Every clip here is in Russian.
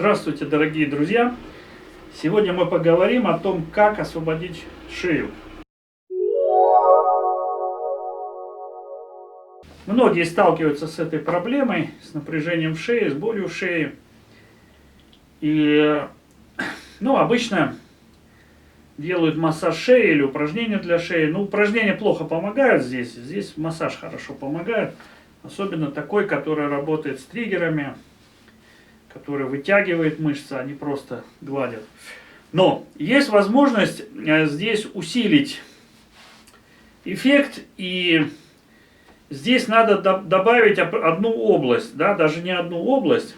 Здравствуйте, дорогие друзья! Сегодня мы поговорим о том, как освободить шею. Многие сталкиваются с этой проблемой, с напряжением в шее, с болью в шее. И обычно делают массаж шеи или упражнения для шеи. Упражнения плохо помогают здесь. Здесь массаж хорошо помогает. Особенно такой, который работает с триггерами, который вытягивает мышцы, а не просто гладит. Но есть возможность здесь усилить эффект, и здесь надо добавить одну область, да, даже не одну область,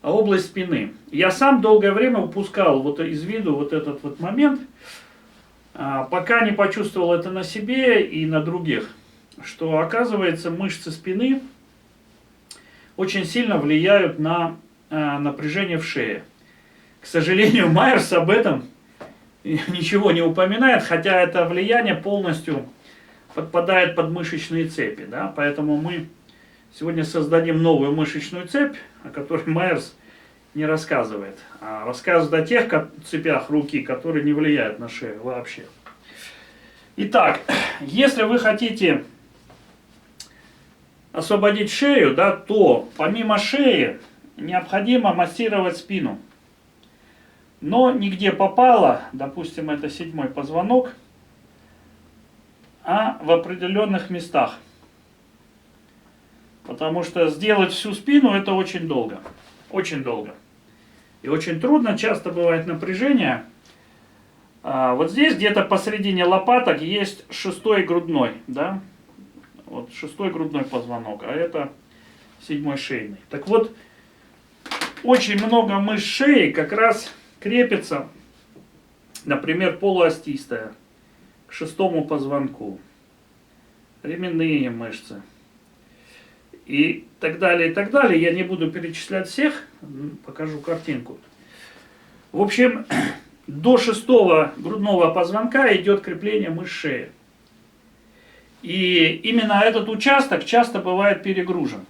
а область спины. Я сам долгое время упускал из виду этот момент, пока не почувствовал это на себе и на других, что оказывается мышцы спины очень сильно влияют на напряжение в шее. К сожалению, Майерс об этом ничего не упоминает, хотя это влияние полностью подпадает под мышечные цепи. Да? Поэтому мы сегодня создадим новую мышечную цепь, о которой Майерс не рассказывает, а рассказывает о тех цепях руки, которые не влияют на шею вообще. Итак, если вы хотите освободить шею, да, то помимо шеи необходимо массировать спину. Но нигде попало, допустим, это 7-й позвонок, а в определенных местах. Потому что сделать всю спину это очень долго. Очень долго. И очень трудно, часто бывает напряжение. Вот здесь где-то посередине лопаток есть 6-й грудной, да? Вот 6-й грудной позвонок, а это 7-й шейный. Так вот, очень много мышц шеи как раз крепится, например, полуостистая, к 6-му позвонку, ременные мышцы и так далее, и так далее. Я не буду перечислять всех, покажу картинку. В общем, до 6-го грудного позвонка идет крепление мышц шеи. И именно этот участок часто бывает перегружен.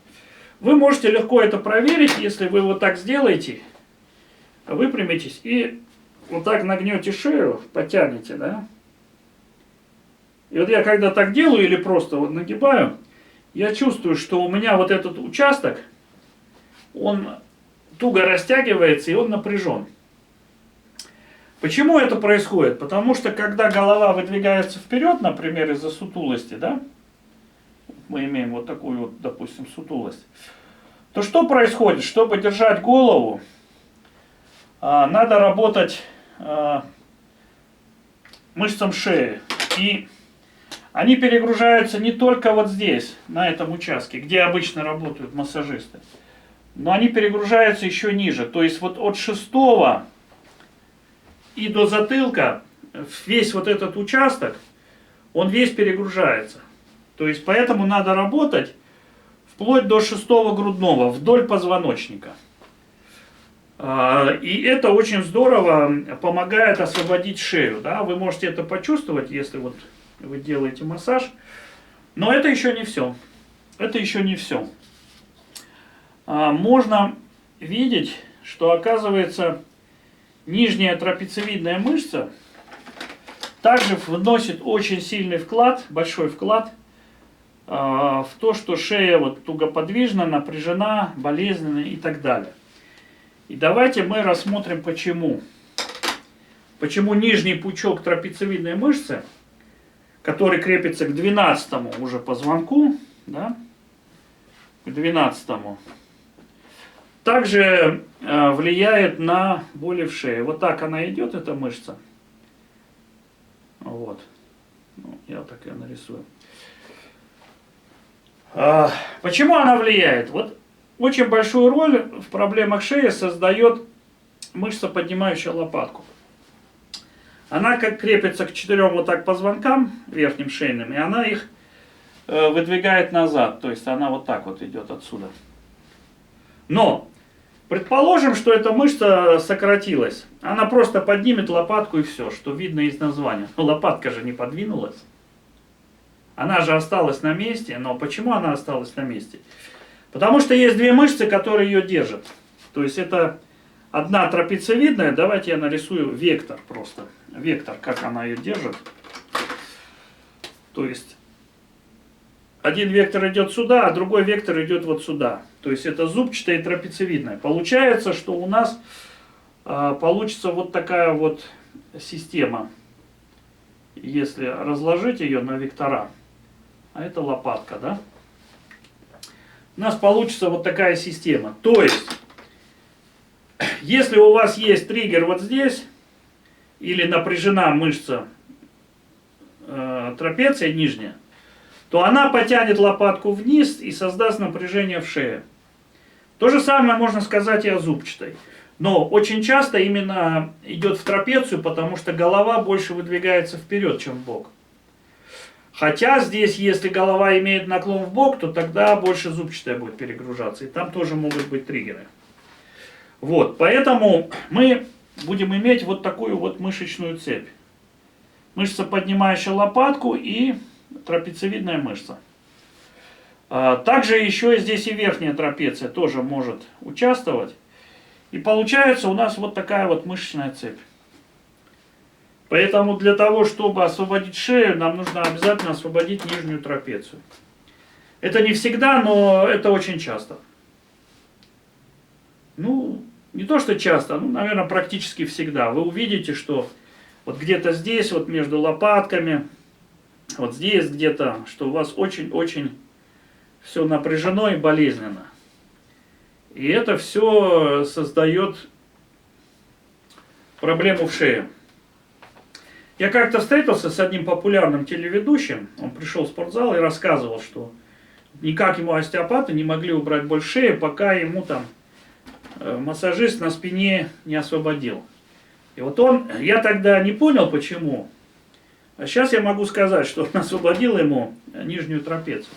Вы можете легко это проверить, если вы вот так сделаете, выпрямитесь и вот так нагнете шею, потянете, да? И вот я когда так делаю или просто вот нагибаю, я чувствую, что у меня вот этот участок, он туго растягивается и он напряжен. Почему это происходит? Потому что когда голова выдвигается вперед, например, из-за сутулости, да, мы имеем вот такую вот, допустим, сутулость, то что происходит? Чтобы держать голову, надо работать мышцам шеи. И они перегружаются не только вот здесь, на этом участке, где обычно работают массажисты, но они перегружаются еще ниже. То есть вот от 6-го и до затылка весь вот этот участок, он весь перегружается. То есть поэтому надо работать вплоть до 6-го грудного, вдоль позвоночника. И это очень здорово помогает освободить шею. Да? Вы можете это почувствовать, если вот вы делаете массаж. Но это еще не все. Это еще не все. Можно видеть, что оказывается нижняя трапециевидная мышца также вносит очень сильный вклад, большой вклад в то, что шея вот тугоподвижна, напряжена, болезненна и так далее. И давайте мы рассмотрим почему. Почему нижний пучок трапециевидной мышцы, который крепится к 12-му уже позвонку, да, к 12-му, также влияет на боли в шее. Вот так она идет, эта мышца. Вот. Я так ее нарисую. Почему она влияет? Вот очень большую роль в проблемах шеи создает мышца, поднимающая лопатку. Она как крепится к 4 вот так позвонкам верхним шейным, и она их выдвигает назад. То есть она вот так вот идет отсюда. Но предположим, что эта мышца сократилась. Она просто поднимет лопатку и все, что видно из названия. Но лопатка же не подвинулась. Она же осталась на месте. Но почему она осталась на месте? Потому что есть две мышцы, которые ее держат. То есть это одна трапециевидная, давайте я нарисую вектор просто. Вектор, как она ее держит. То есть один вектор идет сюда, а другой вектор идет вот сюда. То есть это зубчатая и трапециевидная. Получается, что у нас получится вот такая вот система. Если разложить ее на вектора. А это лопатка, да? У нас получится вот такая система. То есть, если у вас есть триггер вот здесь, или напряжена мышца трапеция нижняя, то она потянет лопатку вниз и создаст напряжение в шее. То же самое можно сказать и о зубчатой. Но очень часто именно идет в трапецию, потому что голова больше выдвигается вперед, чем в бок. Хотя здесь, если голова имеет наклон в бок, то тогда больше зубчатая будет перегружаться. И там тоже могут быть триггеры. Вот, поэтому мы будем иметь вот такую вот мышечную цепь. Мышца, поднимающая лопатку, и трапециевидная мышца. Также еще здесь и верхняя трапеция тоже может участвовать. И получается у нас вот такая вот мышечная цепь. Поэтому для того, чтобы освободить шею, нам нужно обязательно освободить нижнюю трапецию. Это не всегда, но это очень часто. Ну, не то что часто, ну, наверное, практически всегда. Вы увидите, что вот где-то здесь, вот между лопатками, вот здесь где-то, что у вас очень-очень все напряжено и болезненно. И это все создает проблему в шее. Я как-то встретился с одним популярным телеведущим, он пришел в спортзал и рассказывал, что никак ему остеопаты не могли убрать боль шеи, пока ему там массажист на спине не освободил. И вот я тогда не понял почему, а сейчас я могу сказать, что он освободил ему нижнюю трапецию.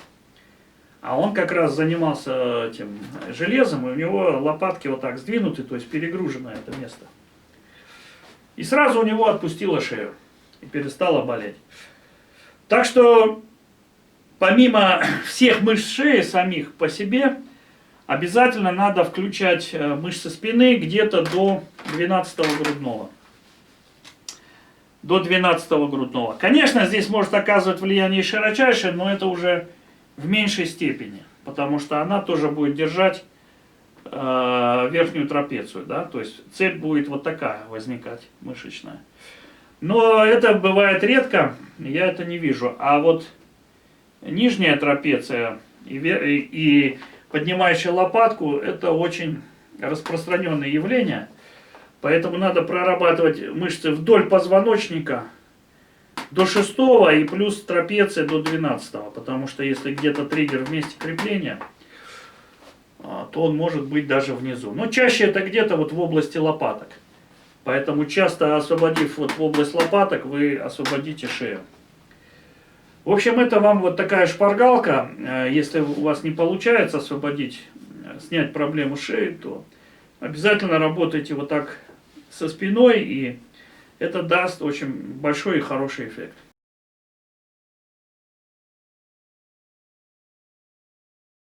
А он как раз занимался этим железом, и у него лопатки вот так сдвинуты, то есть перегружено это место. И сразу у него отпустило шею и перестало болеть. Так что помимо всех мышц шеи самих по себе, обязательно надо включать мышцы спины где-то до 12-го грудного. До 12-го грудного. Конечно, здесь может оказывать влияние широчайшее, но это уже в меньшей степени, потому что она тоже будет держать верхнюю трапецию, да, то есть цепь будет вот такая возникать, мышечная. Но это бывает редко, я это не вижу. А вот нижняя трапеция и поднимающая лопатку, это очень распространенное явление, поэтому надо прорабатывать мышцы вдоль позвоночника до 6-го и плюс трапеция до 12-го, потому что если где-то триггер в месте крепления, то он может быть даже внизу. Но чаще это где-то вот в области лопаток. Поэтому часто освободив вот в область лопаток, вы освободите шею. В общем, это вам вот такая шпаргалка. Если у вас не получается освободить, снять проблему шеи, то обязательно работайте вот так со спиной, и это даст очень большой и хороший эффект.